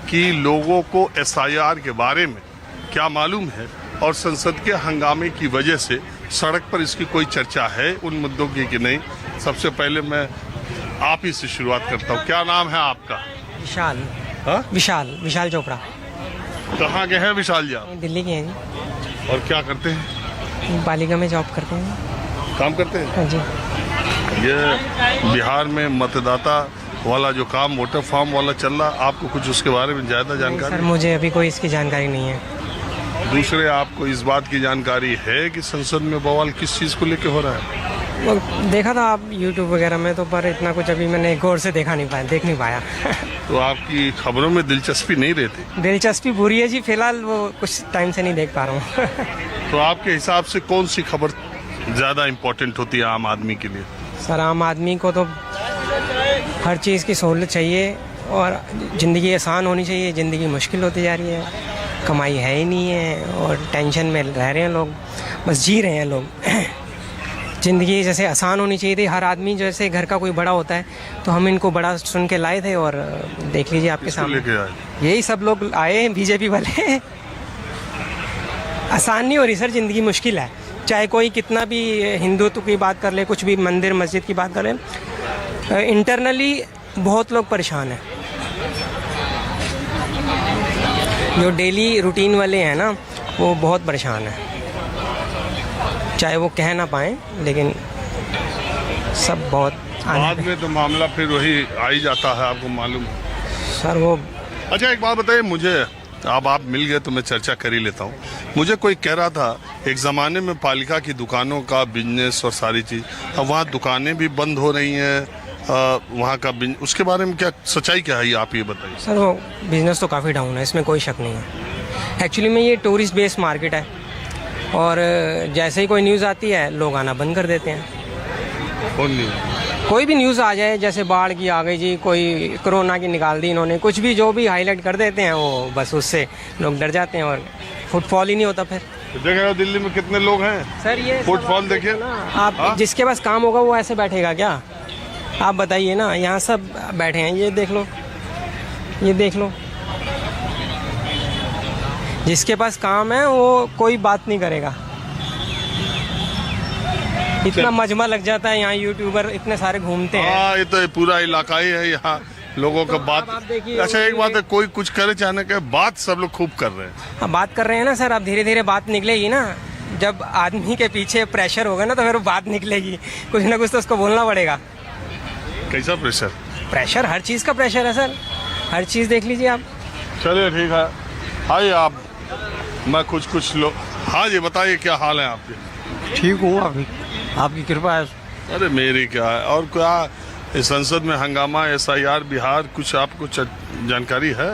कि लोगों को एसआईआर के बारे में क्या मालूम है और संसद के हंगामे की वजह से सड़क पर इसकी कोई चर्चा है उन मुद्दों की कि नहीं। सबसे पहले मैं आप ही से शुरुआत करता हूँ। क्या नाम है आपका? विशाल। हाँ? विशाल चोपड़ा। कहाँ के हैं विशाल जी आप? दिल्ली के हैं जी। और क्या करते हैं? पालिका में जॉब करते हैं। काम करते हैं? हाँ जी। ये बिहार में मतदाता वाला जो काम वोटर फॉर्म वाला चल रहा, आपको कुछ उसके बारे में ज़्यादा जानकारी? सर मुझे अभी कोई इसकी जानकारी नहीं है। दूसरे आपको इस बात की जानकारी है कि संसद में बवाल किस चीज़ को लेकर हो रहा है? वो देखा था आप यूट्यूब वगैरह में, तो पर इतना कुछ अभी मैंने गौर से देख नहीं पाया। तो आपकी खबरों में दिलचस्पी नहीं रहती? दिलचस्पी बुरी है जी, फिलहाल वो कुछ टाइम से नहीं देख पा रहा हूँ। तो आपके हिसाब से कौन सी खबर ज़्यादा इम्पोर्टेंट होती है आम आदमी के लिए? सर आम आदमी को तो हर चीज़ की सहूलत चाहिए और ज़िंदगी आसान होनी चाहिए। ज़िंदगी मुश्किल होती जा रही है, कमाई है ही नहीं है और टेंशन में रह रहे हैं लोग, बस जी रहे हैं लोग। ज़िंदगी जैसे आसान होनी चाहिए थी। हर आदमी जैसे घर का कोई बड़ा होता है, तो हम इनको बड़ा सुन के लाए थे और देख लीजिए आपके सामने यही सब लोग आए हैं, बीजेपी वाले। आसान नहीं हो रही सर, ज़िंदगी मुश्किल है। चाहे कोई कितना भी हिंदुत्व की बात कर ले, कुछ भी मंदिर मस्जिद की बात कर ले, इंटरनली बहुत लोग परेशान हैं। जो डेली रूटीन वाले हैं ना, वो बहुत परेशान हैं, चाहे वो कह ना पाएँ, लेकिन सब बहुत बाद में तो मामला फिर वही आ ही जाता है, आपको मालूम है सर। वो अच्छा एक बात बताइए मुझे, अब आप मिल गए तो मैं चर्चा कर ही लेता हूँ। मुझे कोई कह रहा था एक ज़माने में पालिका की दुकानों का बिजनेस और सारी चीज़, अब वहाँ दुकानें भी बंद हो रही हैं, वहाँ का उसके बारे में क्या सच्चाई क्या है, ये आप ये बताइए। सर वो बिज़नेस तो काफ़ी डाउन है, इसमें कोई शक नहीं है। एक्चुअली में ये टूरिस्ट बेस्ड मार्केट है और जैसे ही कोई न्यूज़ आती है लोग आना बंद कर देते हैं। कौन न्यूज़? कोई भी न्यूज़ आ जाए, जैसे बाढ़ की आ गई जी, कोई कोरोना की निकाल दी इन्होंने, कुछ भी जो भी हाईलाइट कर देते हैं, वो बस उससे लोग डर जाते हैं और फुटफॉल ही नहीं होता। फिर देखिए दिल्ली में कितने लोग हैं सर, ये फुटफॉल देखिए ना आप। जिसके पास काम होगा वो ऐसे बैठेगा क्या? आप बताइए ना। यहाँ सब बैठे हैं, ये देख लो, ये देख लो। जिसके पास काम है वो कोई बात नहीं करेगा। इतना मजमा लग जाता है यहाँ, यूट्यूबर इतने सारे घूमते हैं। हाँ, ये तो पूरा इलाका ही है यहाँ लोगों का। बात अच्छा एक बात है, कोई कुछ करे चाहने के बात सब लोग खूब कर रहे हैं। अब बात कर रहे हैं ना सर, अब धीरे धीरे बात निकलेगी ना। जब आदमी के पीछे प्रेशर होगा ना, तो फिर वो बात निकलेगी। कुछ ना कुछ तो उसको बोलना पड़ेगा। कैसा प्रेशर? प्रेशर हर चीज़ का प्रेशर है सर, हर चीज़ देख लीजिए आप। चलिए ठीक है, आइए आप, मैं कुछ लोग। हाँ जी बताइए क्या हाल है आपके? ठीक हूँ, आपकी कृपा है। अरे मेरी क्या है, और क्या इस संसद में हंगामा, एसआईआर बिहार, कुछ आपको जानकारी है?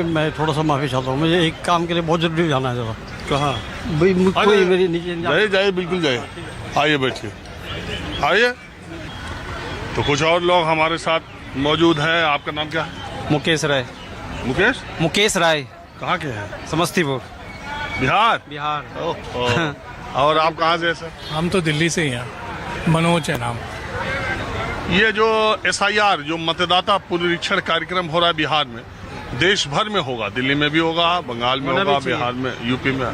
मैं थोड़ा सा माफी चाहता हूँ, मुझे एक काम के लिए बहुत जरूरी जाना है जरा। कहाँ? कोई मेरी नीचे जाइए बिल्कुल जाइए, आइए बैठिए, आइए। तो कुछ और लोग हमारे साथ मौजूद हैं। आपका नाम क्या है? मुकेश राय। मुकेश राय। कहाँ के हैं? समस्तीपुर, बिहार। और आप कहाँ से? सर हम तो दिल्ली से ही हैं, मनोज है नाम। ये जो एसआईआर, जो मतदाता पुनरीक्षण कार्यक्रम हो रहा है बिहार में, देश भर में होगा, दिल्ली में भी होगा, बंगाल में होगा, बिहार में, यूपी में,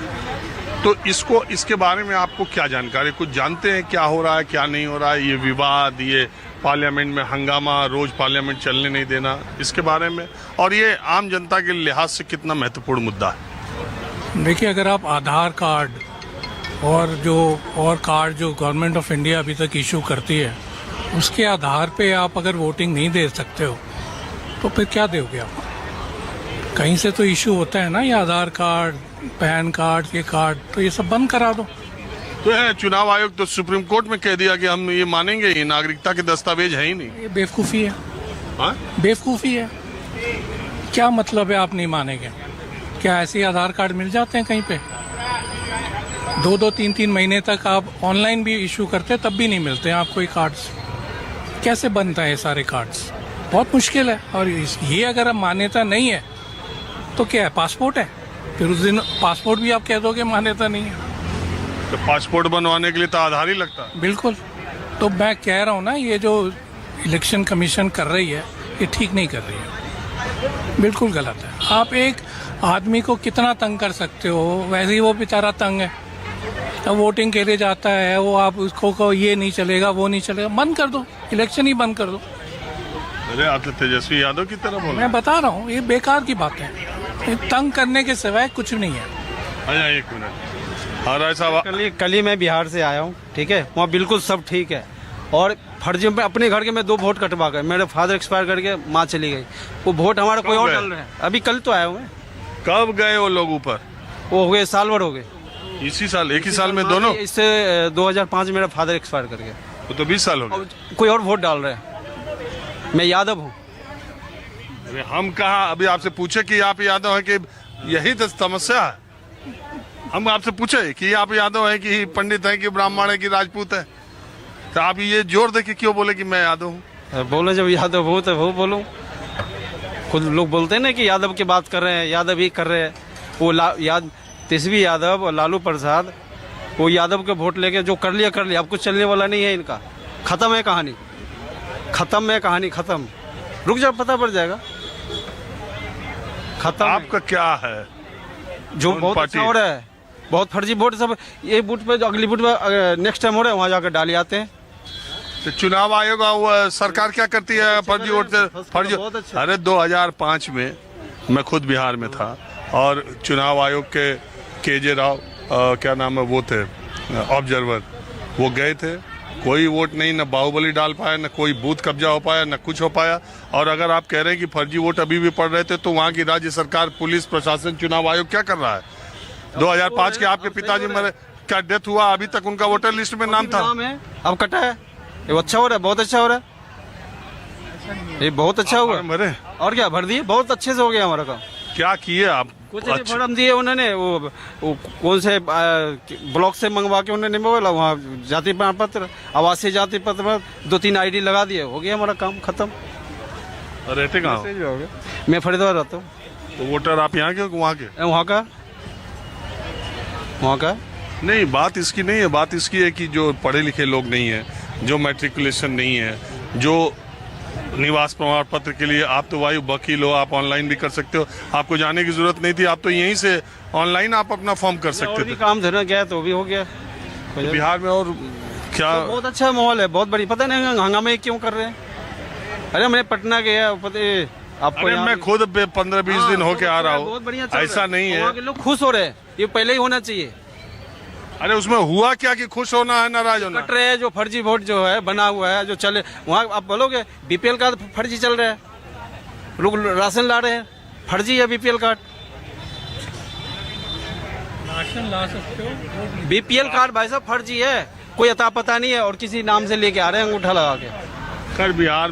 तो इसके बारे में आपको क्या जानकारी? कुछ जानते हैं क्या हो रहा है, क्या नहीं हो रहा है? ये विवाद, ये पार्लियामेंट में हंगामा, रोज पार्लियामेंट चलने नहीं देना, इसके बारे में, और ये आम जनता के लिहाज से कितना महत्वपूर्ण मुद्दा है? देखिए, अगर आप आधार कार्ड और कार्ड जो गवर्नमेंट ऑफ इंडिया अभी तक इशू करती है, उसके आधार पे आप अगर वोटिंग नहीं दे सकते हो, तो फिर क्या दोगे आप? कहीं से तो इशू होता है ना, ये आधार कार्ड, पैन कार्ड, ये कार्ड, तो ये सब बंद करा दो। तो चुनाव आयोग तो सुप्रीम कोर्ट में कह दिया कि हम ये मानेंगे ही, नागरिकता के दस्तावेज है ही नहीं। ये बेवकूफ़ी है। हाँ? बेवकूफ़ी है। क्या मतलब है आप नहीं मानेंगे? क्या ऐसे ही आधार कार्ड मिल जाते हैं कहीं पे? 2-2, 3-3 महीने तक आप ऑनलाइन भी इशू करते, तब भी नहीं मिलते हैं आपको ये कार्ड्स। कैसे बनता है ये सारे कार्ड्स? बहुत मुश्किल है। और ये अगर अब मान्यता नहीं है तो क्या है? पासपोर्ट है, फिर उस दिन पासपोर्ट भी आप कह दोगे मान्यता नहीं है। तो पासपोर्ट बनवाने के लिए तो आधार ही लगता है। बिल्कुल। तो मैं कह रहा हूँ ना, ये जो इलेक्शन कमीशन कर रही है, ये ठीक नहीं कर रही है, बिल्कुल गलत है। आप एक आदमी को कितना तंग कर सकते हो, वैसे ही वो बेचारा तंग है। अब वोटिंग के लिए जाता है वो, आप उसको कहो ये नहीं चलेगा वो नहीं चलेगा, बंद कर दो, इलेक्शन ही बंद कर दो। अरे आप तो तेजस्वी यादव की तरह बोल रहे मैं बता रहा हूँ ये बेकार की बात है, ये तंग करने के सिवाय कुछ नहीं है। हैं। एक मिनट। हाँ राय साहब, कल ही मैं बिहार से आया हूँ, ठीक है। वहाँ बिल्कुल सब ठीक है। और फर्जी में अपने घर के मैं 2 वोट कटवा गए। मेरे फादर एक्सपायर करके माँ चली गई। वो वोट हमारा कोई और गए? डाल रहा है। अभी कल तो आया हूँ मैं। कब गए वो लोग ऊपर? वो हो गए, साल भर हो गए। इसी साल, एक ही साल में दोनों? इससे 2005 में मेरा फादर एक्सपायर कर गया। वो तो 20 साल हो गए। और कोई और वोट डाल रहा है। मैं यादव हूँ। अरे हम कहा अभी आपसे पूछे कि आप यादव है कि यही तो समस्या है। हम आपसे पूछे कि आप यादव है कि पंडित है कि ब्राह्मण है कि राजपूत है, तो आप ये जोर दे के क्यों बोले कि मैं यादव हूँ? बोले जब यादव हूँ तो वो बोलूँ। खुद लोग बोलते हैं ना कि यादव की बात कर रहे हैं, यादव ही कर रहे हैं। वो तेजस्वी यादव और लालू प्रसाद, वो यादव के वोट लेके जो कर लिया अब कुछ चलने वाला नहीं है इनका। खत्म है कहानी, खत्म है कहानी, खत्म। रुक जाओ, पता पड़ जाएगा। खत्म। आपका क्या है? जो कौन बहुत पार्टी अच्छा हो रहा है, बहुत फर्जी वोट सब ये बूथ पे, जो अगली बूथ पे नेक्स्ट टाइम हो रहा है वहाँ जाकर डाले आते हैं। तो चुनाव आयोग वो सरकार क्या करती है फर्जी वोट से? फर्जी। बहुत अच्छा। अरे 2005 में मैं खुद बिहार में था और चुनाव आयोग के केजे राव क्या नाम है वो थे ऑब्जर्वर, वो गए थे। कोई वोट नहीं, न बाहुबली डाल पाया, न कोई बूथ कब्जा हो पाया, न कुछ हो पाया। और अगर आप कह रहे हैं कि फर्जी वोट अभी भी पड़ रहे थे, तो वहाँ की राज्य सरकार, पुलिस प्रशासन, चुनाव आयोग क्या कर रहा है? 2005 के आपके पिताजी मरे, क्या डेथ हुआ? अभी तक उनका वोटर लिस्ट में नाम था। है, अब कटा है। ये अच्छा हो रहा है, बहुत अच्छा हो रहा है। ये बहुत अच्छा हुआ। मरे और क्या भर दिए, बहुत अच्छे से हो गया हमारा काम। क्या किए आप? कुछ नहीं, फॉर्म दिए उन्होंने। वो कौन से ब्लॉक से मंगवा के उन्होंने बोला, वहाँ जाति प्रमाण पत्र, आवासीय जाति पत्र, 2-3 ID लगा दिए, हो गया हमारा काम खत्म। रहते कहाँ हो? मैं फरीदाबाद रहता हूँ। तो वोटर आप यहाँ के हो वहाँ के? वहाँ का नहीं, बात इसकी नहीं है। बात इसकी है कि जो पढ़े लिखे लोग नहीं है, जो मैट्रिकुलेशन नहीं है, जो निवास प्रमाण पत्र के लिए, आप तो वायु वकील हो, आप ऑनलाइन भी कर सकते हो, आपको जाने की जरूरत नहीं थी। आप तो यहीं से ऑनलाइन आप अपना फॉर्म कर सकते थे। काम धरना गया तो भी हो गया। तो बिहार में और क्या? तो बहुत अच्छा माहौल है, बहुत बड़ी। पता नहीं हंगामे क्यों कर रहे हैं। अरे मैं पटना गया, पता आपको। अरे मैं खुद 15-20 दिन होके आ रहा हूँ, ऐसा नहीं है। वहाँ के लोग खुश हो रहे हैं, ये पहले ही होना चाहिए। अरे उसमें हुआ क्या कि खुश होना है, नाराज होना? कट रहे हैं जो फर्जी वोट जो है बना हुआ है, जो चले वहाँ। आप बोलोगे BPL कार्ड फर्जी चल रहा है, लोग राशन ला रहे हैं, फर्जी है BPL कार्ड। राशन ला सकते हो, BPL कार्ड भाई साहब फर्जी है, कोई अता पता नहीं है, और किसी नाम से लेके आ रहे हैं अंगूठा लगा के। खैर बिहार